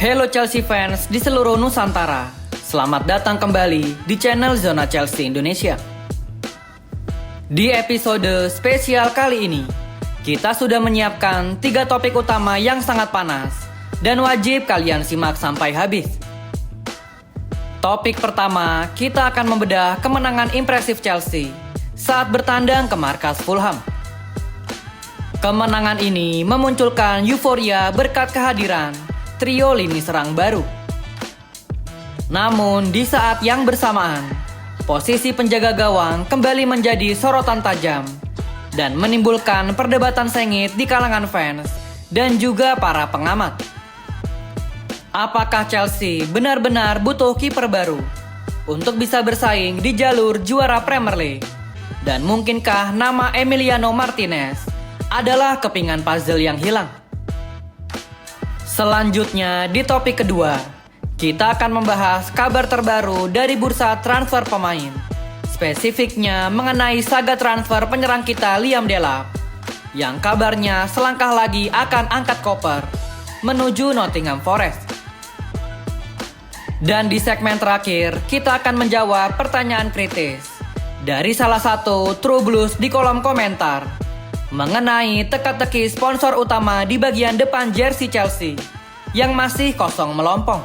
Hello Chelsea fans di seluruh Nusantara. Selamat datang kembali di channel Zona Chelsea Indonesia. Di episode spesial kali ini, kita sudah menyiapkan 3 topik utama yang sangat panas dan wajib kalian simak sampai habis. Topik pertama, kita akan membedah kemenangan impresif Chelsea saat bertandang ke markas Fulham. Kemenangan ini memunculkan euforia berkat kehadiran trio lini serang baru. Namun di saat yang bersamaan, posisi penjaga gawang kembali menjadi sorotan tajam dan menimbulkan perdebatan sengit di kalangan fans dan juga para pengamat. Apakah Chelsea benar-benar butuh kiper baru untuk bisa bersaing di jalur juara Premier League? Dan mungkinkah nama Emiliano Martinez adalah kepingan puzzle yang hilang? Selanjutnya di topik kedua, kita akan membahas kabar terbaru dari bursa transfer pemain. Spesifiknya mengenai saga transfer penyerang kita Liam Delap, yang kabarnya selangkah lagi akan angkat koper menuju Nottingham Forest. Dan di segmen terakhir, kita akan menjawab pertanyaan kritis dari salah satu True Blues di kolom komentar mengenai teka-teki sponsor utama di bagian depan jersey Chelsea yang masih kosong melompong.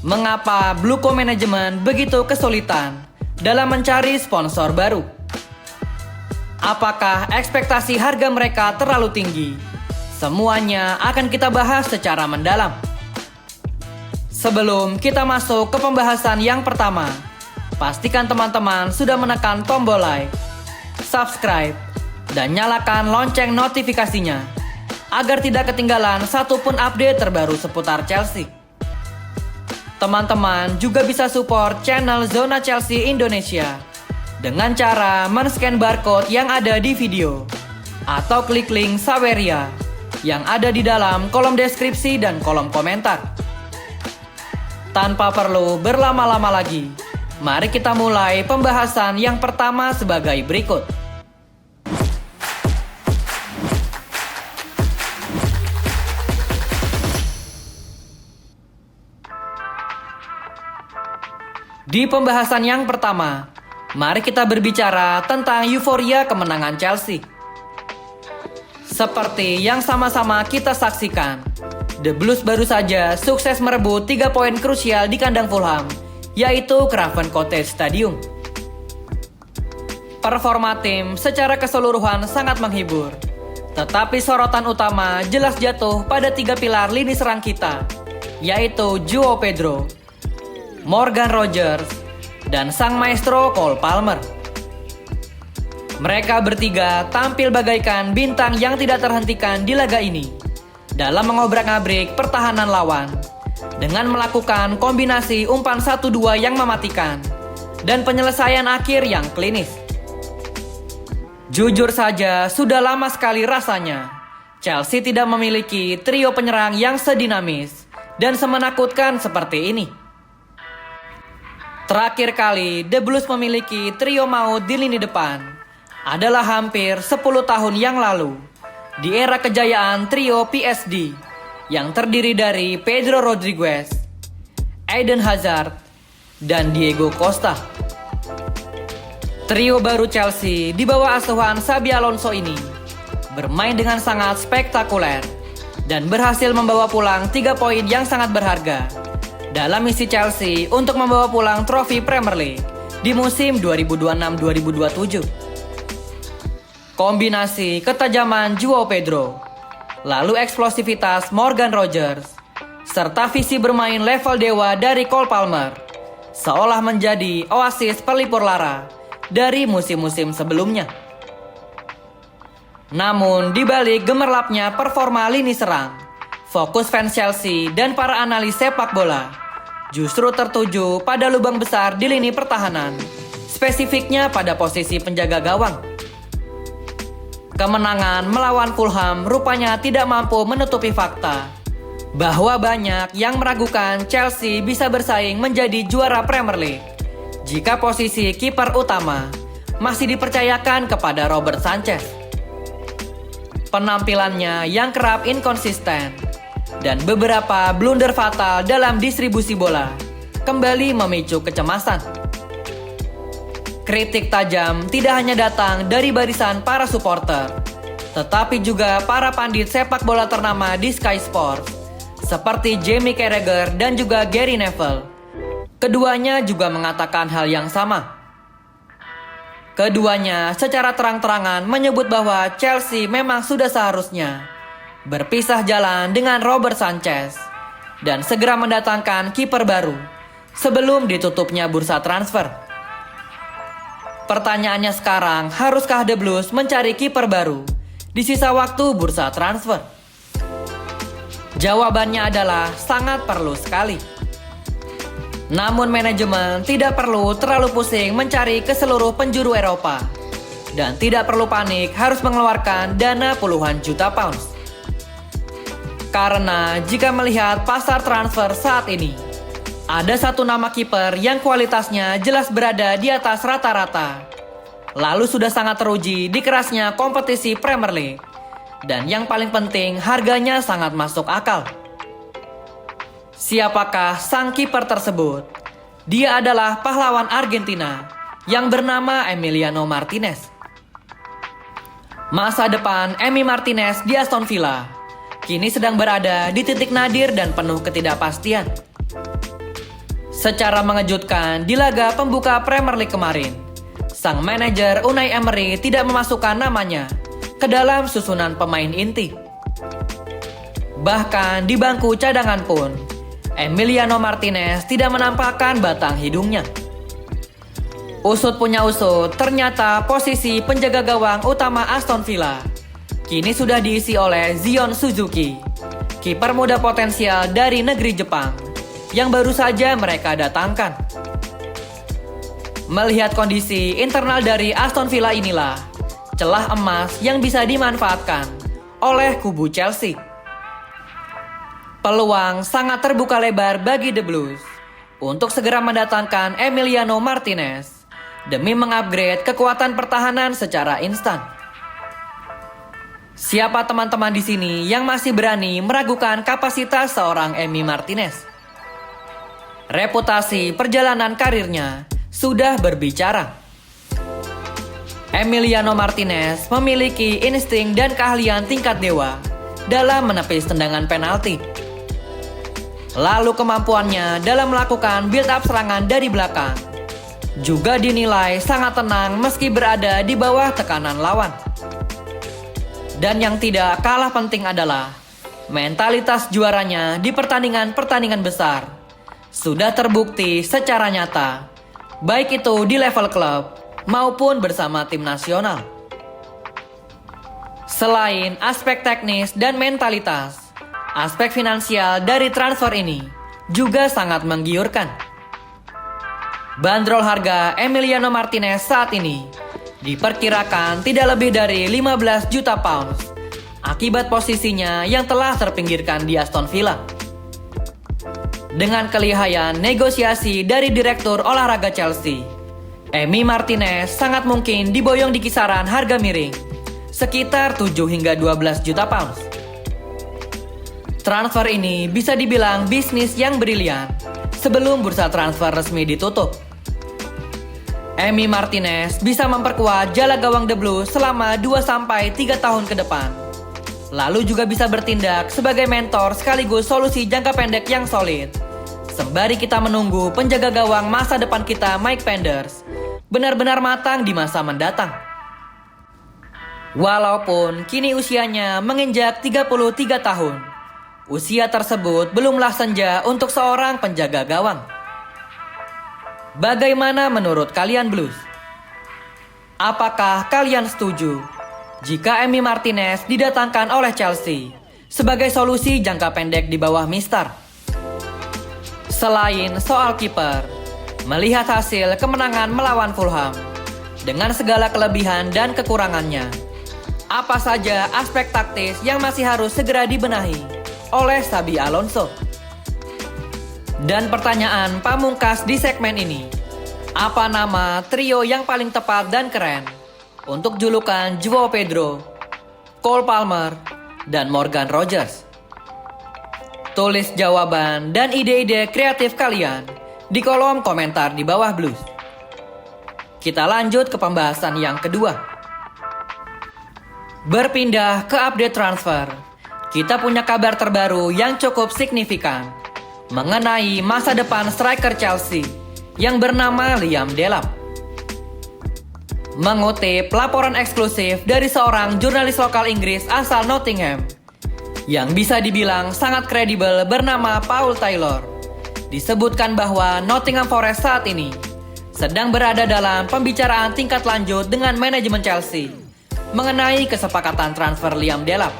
Mengapa Bluco Management begitu kesulitan dalam mencari sponsor baru? Apakah ekspektasi harga mereka terlalu tinggi? Semuanya akan kita bahas secara mendalam. Sebelum kita masuk ke pembahasan yang pertama, pastikan teman-teman sudah menekan tombol like, subscribe, dan nyalakan lonceng notifikasinya agar tidak ketinggalan satupun update terbaru seputar Chelsea. Teman-teman juga bisa support channel Zona Chelsea Indonesia dengan cara men-scan barcode yang ada di video atau klik link Saweria yang ada di dalam kolom deskripsi dan kolom komentar. Tanpa perlu berlama-lama lagi, mari kita mulai pembahasan yang pertama sebagai berikut. Di pembahasan yang pertama, mari kita berbicara tentang euforia kemenangan Chelsea. Seperti yang sama-sama kita saksikan, The Blues baru saja sukses merebut 3 poin krusial di kandang Fulham, yaitu Craven Cottage Stadium. Performa tim secara keseluruhan sangat menghibur, tetapi sorotan utama jelas jatuh pada 3 pilar lini serang kita, yaitu Joao Pedro, Morgan Rogers, dan sang maestro Cole Palmer. Mereka bertiga tampil bagaikan bintang yang tidak terhentikan di laga ini dalam mengobrak-abrik pertahanan lawan dengan melakukan kombinasi umpan 1-2 yang mematikan dan penyelesaian akhir yang klinis. Jujur saja, sudah lama sekali rasanya Chelsea tidak memiliki trio penyerang yang sedinamis dan semenakutkan seperti ini. Terakhir kali The Blues memiliki trio maut di lini depan adalah hampir 10 tahun yang lalu, di era kejayaan trio PSD yang terdiri dari Pedro Rodriguez, Eden Hazard, dan Diego Costa. Trio baru Chelsea di bawah asuhan Xabi Alonso ini bermain dengan sangat spektakuler dan berhasil membawa pulang 3 poin yang sangat berharga dalam misi Chelsea untuk membawa pulang trofi Premier League di musim 2026-2027. Kombinasi ketajaman Joao Pedro, lalu eksplosivitas Morgan Rogers, serta visi bermain level dewa dari Cole Palmer seolah menjadi oasis pelipur lara dari musim-musim sebelumnya. Namun di balik gemerlapnya performa lini serang, fokus fans Chelsea dan para analis sepak bola justru tertuju pada lubang besar di lini pertahanan, spesifiknya pada posisi penjaga gawang. Kemenangan melawan Fulham rupanya tidak mampu menutupi fakta bahwa banyak yang meragukan Chelsea bisa bersaing menjadi juara Premier League jika posisi kiper utama masih dipercayakan kepada Robert Sanchez. Penampilannya yang kerap inkonsisten dan beberapa blunder fatal dalam distribusi bola kembali memicu kecemasan. Kritik tajam tidak hanya datang dari barisan para supporter, tetapi juga para pandit sepak bola ternama di Sky Sports, seperti Jamie Carragher dan juga Gary Neville. Keduanya juga mengatakan hal yang sama. Keduanya secara terang-terangan menyebut bahwa Chelsea memang sudah seharusnya berpisah jalan dengan Robert Sanchez dan segera mendatangkan kiper baru sebelum ditutupnya bursa transfer. Pertanyaannya sekarang, haruskah The Blues mencari kiper baru di sisa waktu bursa transfer? Jawabannya adalah sangat perlu sekali. Namun manajemen tidak perlu terlalu pusing mencari ke seluruh penjuru Eropa dan tidak perlu panik harus mengeluarkan dana puluhan juta pounds. Karena jika melihat pasar transfer saat ini, ada satu nama kiper yang kualitasnya jelas berada di atas rata-rata, lalu sudah sangat teruji di kerasnya kompetisi Premier League, dan yang paling penting harganya sangat masuk akal. Siapakah sang kiper tersebut? Dia adalah pahlawan Argentina yang bernama Emiliano Martinez. Masa depan Emi Martinez di Aston Villa kini sedang berada di titik nadir dan penuh ketidakpastian. Secara mengejutkan, di laga pembuka Premier League kemarin, sang manajer Unai Emery tidak memasukkan namanya ke dalam susunan pemain inti. Bahkan di bangku cadangan pun, Emiliano Martinez tidak menampakkan batang hidungnya. Usut punya usut, ternyata posisi penjaga gawang utama Aston Villa kini sudah diisi oleh Zion Suzuki, kiper muda potensial dari negeri Jepang yang baru saja mereka datangkan. Melihat kondisi internal dari Aston Villa inilah celah emas yang bisa dimanfaatkan oleh kubu Chelsea. Peluang sangat terbuka lebar bagi The Blues untuk segera mendatangkan Emiliano Martinez demi mengupgrade kekuatan pertahanan secara instan. Siapa teman-teman di sini yang masih berani meragukan kapasitas seorang Emi Martinez? Reputasi perjalanan karirnya sudah berbicara. Emiliano Martinez memiliki insting dan keahlian tingkat dewa dalam menepis tendangan penalti. Lalu kemampuannya dalam melakukan build up serangan dari belakang juga dinilai sangat tenang meski berada di bawah tekanan lawan. Dan yang tidak kalah penting adalah mentalitas juaranya di pertandingan-pertandingan besar sudah terbukti secara nyata, baik itu di level klub maupun bersama tim nasional. Selain aspek teknis dan mentalitas, aspek finansial dari transfer ini juga sangat menggiurkan. Bandrol harga Emiliano Martinez saat ini diperkirakan tidak lebih dari 15 juta pounds akibat posisinya yang telah terpinggirkan di Aston Villa. Dengan kelihayan negosiasi dari Direktur Olahraga Chelsea, Emi Martinez sangat mungkin diboyong di kisaran harga miring sekitar 7 hingga 12 juta pounds. Transfer ini bisa dibilang bisnis yang brilian sebelum bursa transfer resmi ditutup. Emi Martinez bisa memperkuat jala gawang The Blues selama 2-3 tahun ke depan. Lalu juga bisa bertindak sebagai mentor sekaligus solusi jangka pendek yang solid. Sembari kita menunggu penjaga gawang masa depan kita Mike Penders benar-benar matang di masa mendatang. Walaupun kini usianya menginjak 33 tahun, usia tersebut belumlah senja untuk seorang penjaga gawang. Bagaimana menurut kalian Blues? Apakah kalian setuju jika Emi Martinez didatangkan oleh Chelsea sebagai solusi jangka pendek di bawah Mister? Selain soal kiper, melihat hasil kemenangan melawan Fulham dengan segala kelebihan dan kekurangannya, apa saja aspek taktis yang masih harus segera dibenahi oleh Xabi Alonso? Dan pertanyaan pamungkas di segmen ini, apa nama trio yang paling tepat dan keren untuk julukan Joao Pedro, Cole Palmer, dan Morgan Rogers? Tulis jawaban dan ide-ide kreatif kalian di kolom komentar di bawah Blues. Kita lanjut ke pembahasan yang kedua. Berpindah ke update transfer, kita punya kabar terbaru yang cukup signifikan mengenai masa depan striker Chelsea yang bernama Liam Delap. Mengutip laporan eksklusif dari seorang jurnalis lokal Inggris asal Nottingham, yang bisa dibilang sangat kredibel bernama Paul Taylor, disebutkan bahwa Nottingham Forest saat ini sedang berada dalam pembicaraan tingkat lanjut dengan manajemen Chelsea mengenai kesepakatan transfer Liam Delap.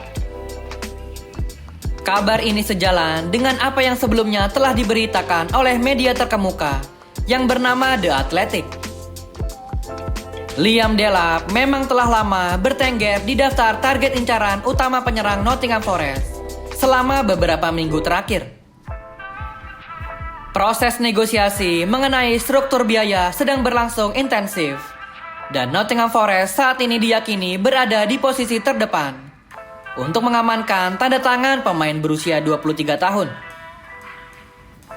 Kabar ini sejalan dengan apa yang sebelumnya telah diberitakan oleh media terkemuka yang bernama The Athletic. Liam Delap memang telah lama bertengger di daftar target incaran utama penyerang Nottingham Forest selama beberapa minggu terakhir. Proses negosiasi mengenai struktur biaya sedang berlangsung intensif, dan Nottingham Forest saat ini diyakini berada di posisi terdepan untuk mengamankan tanda tangan pemain berusia 23 tahun.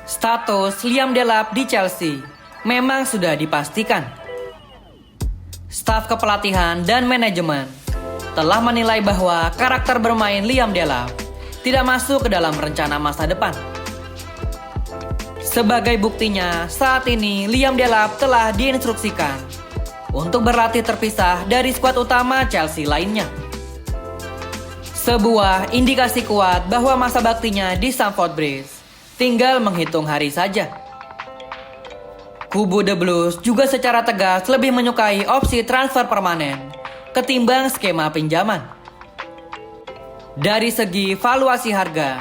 Status Liam Delap di Chelsea memang sudah dipastikan. Staf kepelatihan dan manajemen telah menilai bahwa karakter bermain Liam Delap tidak masuk ke dalam rencana masa depan. Sebagai buktinya, saat ini Liam Delap telah diinstruksikan untuk berlatih terpisah dari skuad utama Chelsea lainnya. Sebuah indikasi kuat bahwa masa baktinya di Stamford Bridge tinggal menghitung hari saja. Kubu The Blues juga secara tegas lebih menyukai opsi transfer permanen ketimbang skema pinjaman. Dari segi valuasi harga,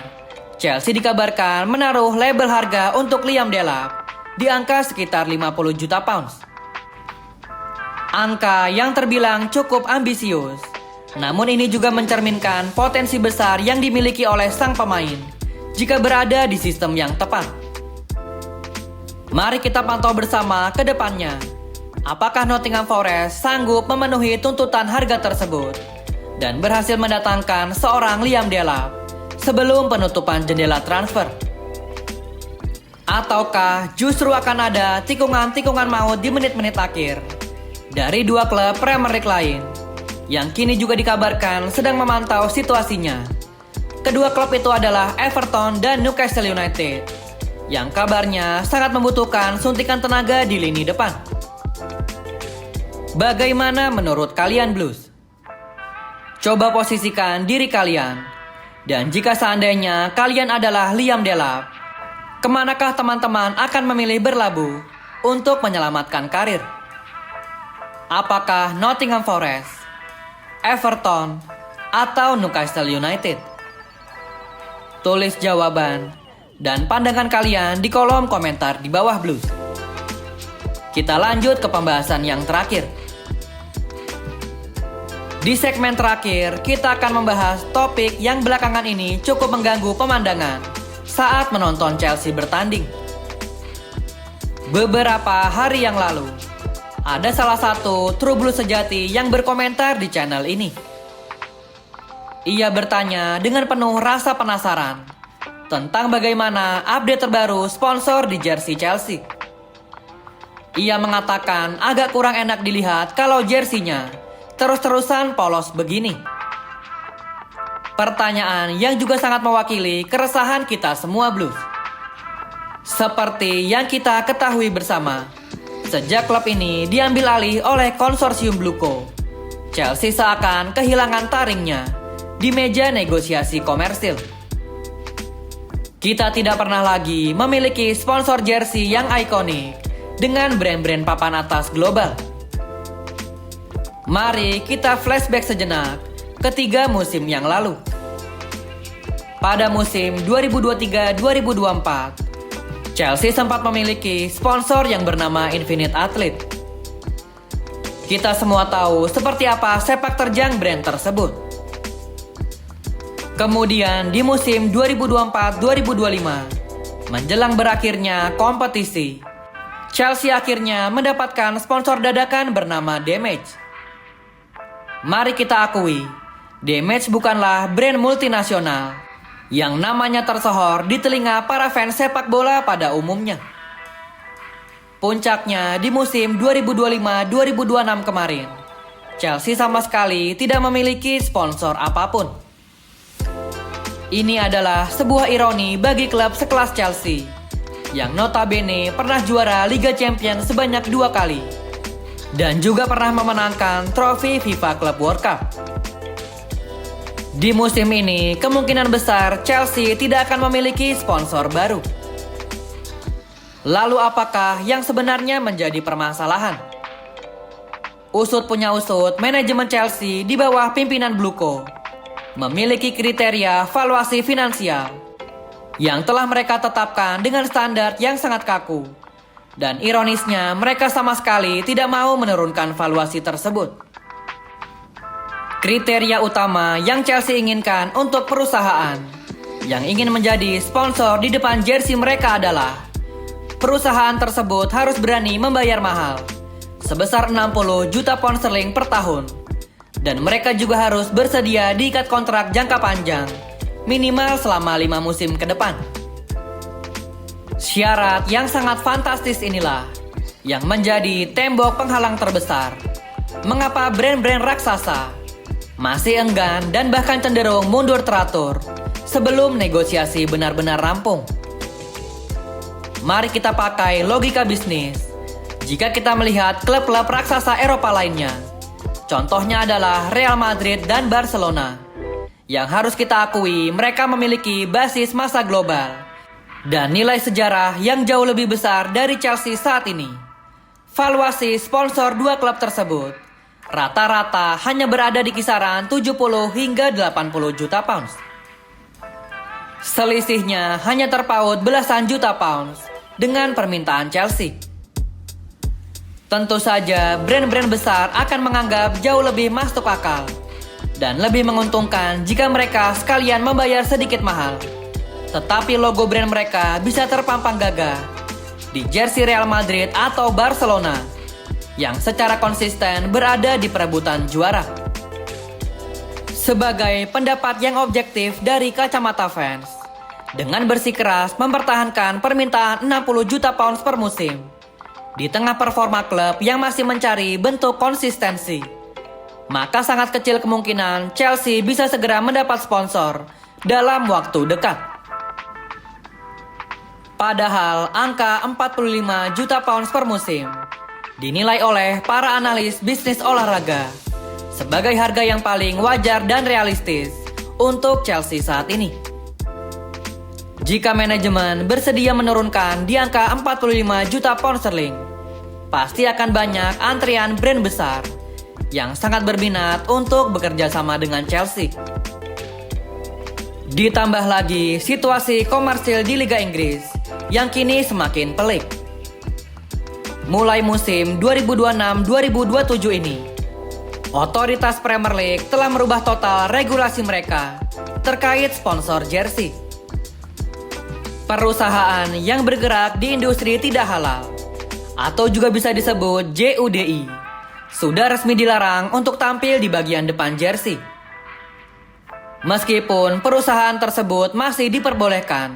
Chelsea dikabarkan menaruh label harga untuk Liam Delap di angka sekitar 50 juta pounds. Angka yang terbilang cukup ambisius, namun ini juga mencerminkan potensi besar yang dimiliki oleh sang pemain jika berada di sistem yang tepat. Mari kita pantau bersama ke depannya. Apakah Nottingham Forest sanggup memenuhi tuntutan harga tersebut dan berhasil mendatangkan seorang Liam Delap sebelum penutupan jendela transfer? Ataukah justru akan ada tikungan-tikungan maut di menit-menit akhir dari dua klub Premier League lain yang kini juga dikabarkan sedang memantau situasinya? Kedua klub itu adalah Everton dan Newcastle United, yang kabarnya sangat membutuhkan suntikan tenaga di lini depan. Bagaimana menurut kalian Blues? Coba posisikan diri kalian. Dan jika seandainya kalian adalah Liam Delap, kemanakah teman-teman akan memilih berlabuh untuk menyelamatkan karir? Apakah Nottingham Forest, Everton, atau Newcastle United? Tulis jawaban dan pandangan kalian di kolom komentar di bawah Blues. Kita lanjut ke pembahasan yang terakhir. Di segmen terakhir, kita akan membahas topik yang belakangan ini cukup mengganggu pemandangan saat menonton Chelsea bertanding. Beberapa hari yang lalu, ada salah satu True Blue sejati yang berkomentar di channel ini. Ia bertanya dengan penuh rasa penasaran tentang bagaimana update terbaru sponsor di jersey Chelsea. Ia mengatakan agak kurang enak dilihat kalau jersinya terus-terusan polos begini. Pertanyaan yang juga sangat mewakili keresahan kita semua Blues. Seperti yang kita ketahui bersama, sejak klub ini diambil alih oleh konsorsium Blueco, Chelsea seakan kehilangan taringnya di meja negosiasi komersil. Kita tidak pernah lagi memiliki sponsor jersey yang ikonik dengan brand-brand papan atas global. Mari kita flashback sejenak ke 3 musim yang lalu. Pada musim 2023-2024, Chelsea sempat memiliki sponsor yang bernama Infinite Athlete. Kita semua tahu seperti apa sepak terjang brand tersebut. Kemudian di musim 2024-2025, menjelang berakhirnya kompetisi, Chelsea akhirnya mendapatkan sponsor dadakan bernama Damage. Mari kita akui, Damage bukanlah brand multinasional yang namanya tersohor di telinga para fans sepak bola pada umumnya. Puncaknya di musim 2025-2026 kemarin, Chelsea sama sekali tidak memiliki sponsor apapun. Ini adalah sebuah ironi bagi klub sekelas Chelsea, yang notabene pernah juara Liga Champions sebanyak 2 kali, dan juga pernah memenangkan trofi FIFA Club World Cup. Di musim ini, kemungkinan besar Chelsea tidak akan memiliki sponsor baru. Lalu apakah yang sebenarnya menjadi permasalahan? Usut punya usut, manajemen Chelsea di bawah pimpinan Bluco memiliki kriteria valuasi finansial yang telah mereka tetapkan dengan standar yang sangat kaku. Dan ironisnya, mereka sama sekali tidak mau menurunkan valuasi tersebut. Kriteria utama yang Chelsea inginkan untuk perusahaan yang ingin menjadi sponsor di depan jersey mereka adalah perusahaan tersebut harus berani membayar mahal sebesar 60 juta pound sterling per tahun, dan mereka juga harus bersedia diikat kontrak jangka panjang minimal selama 5 musim ke depan. Syarat yang sangat fantastis inilah yang menjadi tembok penghalang terbesar mengapa brand-brand raksasa masih enggan dan bahkan cenderung mundur teratur sebelum negosiasi benar-benar rampung. Mari kita pakai logika bisnis. Jika kita melihat klub-klub raksasa Eropa lainnya, contohnya adalah Real Madrid dan Barcelona, yang harus kita akui mereka memiliki basis massa global dan nilai sejarah yang jauh lebih besar dari Chelsea saat ini. Valuasi sponsor dua klub tersebut rata-rata hanya berada di kisaran 70 hingga 80 juta pounds. Selisihnya hanya terpaut belasan juta pounds dengan permintaan Chelsea. Tentu saja brand-brand besar akan menganggap jauh lebih masuk akal dan lebih menguntungkan jika mereka sekalian membayar sedikit mahal, tetapi logo brand mereka bisa terpampang gagah di jersey Real Madrid atau Barcelona yang secara konsisten berada di perebutan juara. Sebagai pendapat yang objektif dari kacamata fans, dengan bersikeras mempertahankan permintaan 60 juta pounds per musim, di tengah performa klub yang masih mencari bentuk konsistensi, maka sangat kecil kemungkinan Chelsea bisa segera mendapat sponsor dalam waktu dekat. Padahal angka 45 juta pounds per musim dinilai oleh para analis bisnis olahraga sebagai harga yang paling wajar dan realistis untuk Chelsea saat ini. Jika manajemen bersedia menurunkan di angka 45 juta pound sterling, pasti akan banyak antrian brand besar yang sangat berminat untuk bekerja sama dengan Chelsea. Ditambah lagi situasi komersil di Liga Inggris yang kini semakin pelik. Mulai musim 2026-2027 ini, otoritas Premier League telah merubah total regulasi mereka terkait sponsor jersey. Perusahaan yang bergerak di industri tidak halal, atau juga bisa disebut JUDI, sudah resmi dilarang untuk tampil di bagian depan jersey. Meskipun perusahaan tersebut masih diperbolehkan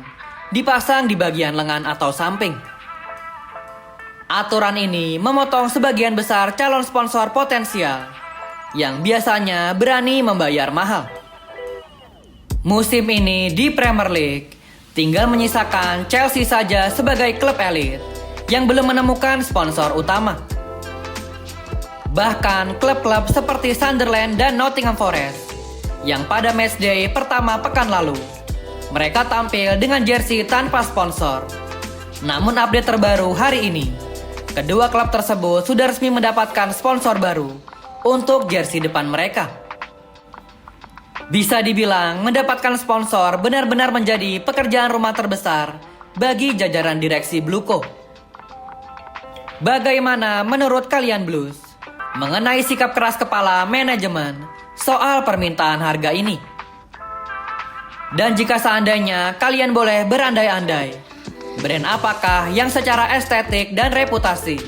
dipasang di bagian lengan atau samping. Aturan ini memotong sebagian besar calon sponsor potensial yang biasanya berani membayar mahal. Musim ini di Premier League, tinggal menyisakan Chelsea saja sebagai klub elit yang belum menemukan sponsor utama. Bahkan klub-klub seperti Sunderland dan Nottingham Forest yang pada matchday pertama pekan lalu, mereka tampil dengan jersey tanpa sponsor. Namun update terbaru hari ini, kedua klub tersebut sudah resmi mendapatkan sponsor baru untuk jersey depan mereka. Bisa dibilang mendapatkan sponsor benar-benar menjadi pekerjaan rumah terbesar bagi jajaran direksi Bluco. Bagaimana menurut kalian Blues mengenai sikap keras kepala manajemen soal permintaan harga ini? Dan jika seandainya kalian boleh berandai-andai, brand apakah yang secara estetik dan reputasi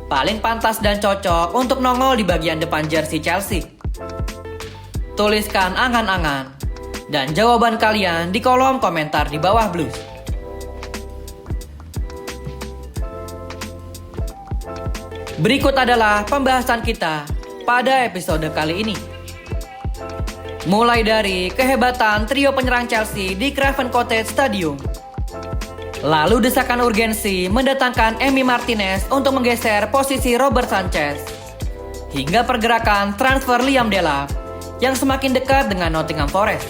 paling pantas dan cocok untuk nongol di bagian depan jersey Chelsea? Tuliskan angan-angan dan jawaban kalian di kolom komentar di bawah Blues. Berikut adalah pembahasan kita pada episode kali ini. Mulai dari kehebatan trio penyerang Chelsea di Craven Cottage Stadium, lalu desakan urgensi mendatangkan Emi Martinez untuk menggeser posisi Robert Sanchez, hingga pergerakan transfer Liam Delap yang semakin dekat dengan Nottingham Forest.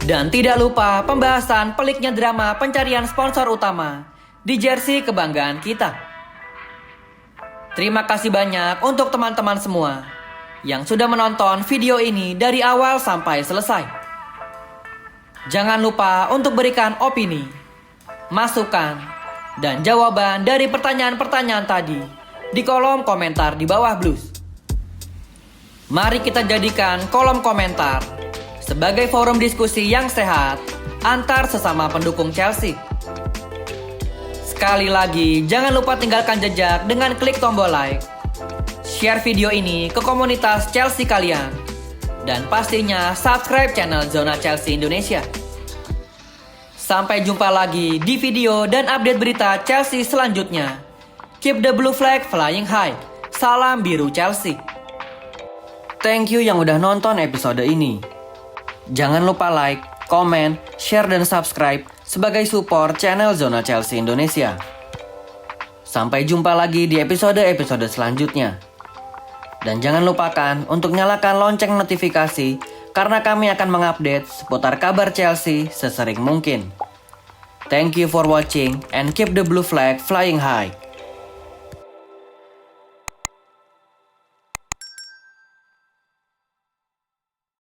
Dan tidak lupa pembahasan peliknya drama pencarian sponsor utama di jersey kebanggaan kita. Terima kasih banyak untuk teman-teman semua yang sudah menonton video ini dari awal sampai selesai. Jangan lupa untuk berikan opini, masukan, dan jawaban dari pertanyaan-pertanyaan tadi di kolom komentar di bawah Blues. Mari kita jadikan kolom komentar sebagai forum diskusi yang sehat antar sesama pendukung Chelsea. Sekali lagi, jangan lupa tinggalkan jejak dengan klik tombol like, share video ini ke komunitas Chelsea kalian, dan pastinya subscribe channel Zona Chelsea Indonesia. Sampai jumpa lagi di video dan update berita Chelsea selanjutnya. Keep the blue flag flying high. Salam biru Chelsea. Thank you yang udah nonton episode ini. Jangan lupa like, komen, share, dan subscribe sebagai support channel Zona Chelsea Indonesia. Sampai jumpa lagi di episode-episode selanjutnya. Dan jangan lupakan untuk nyalakan lonceng notifikasi karena kami akan mengupdate seputar kabar Chelsea sesering mungkin. Thank you for watching and keep the blue flag flying high.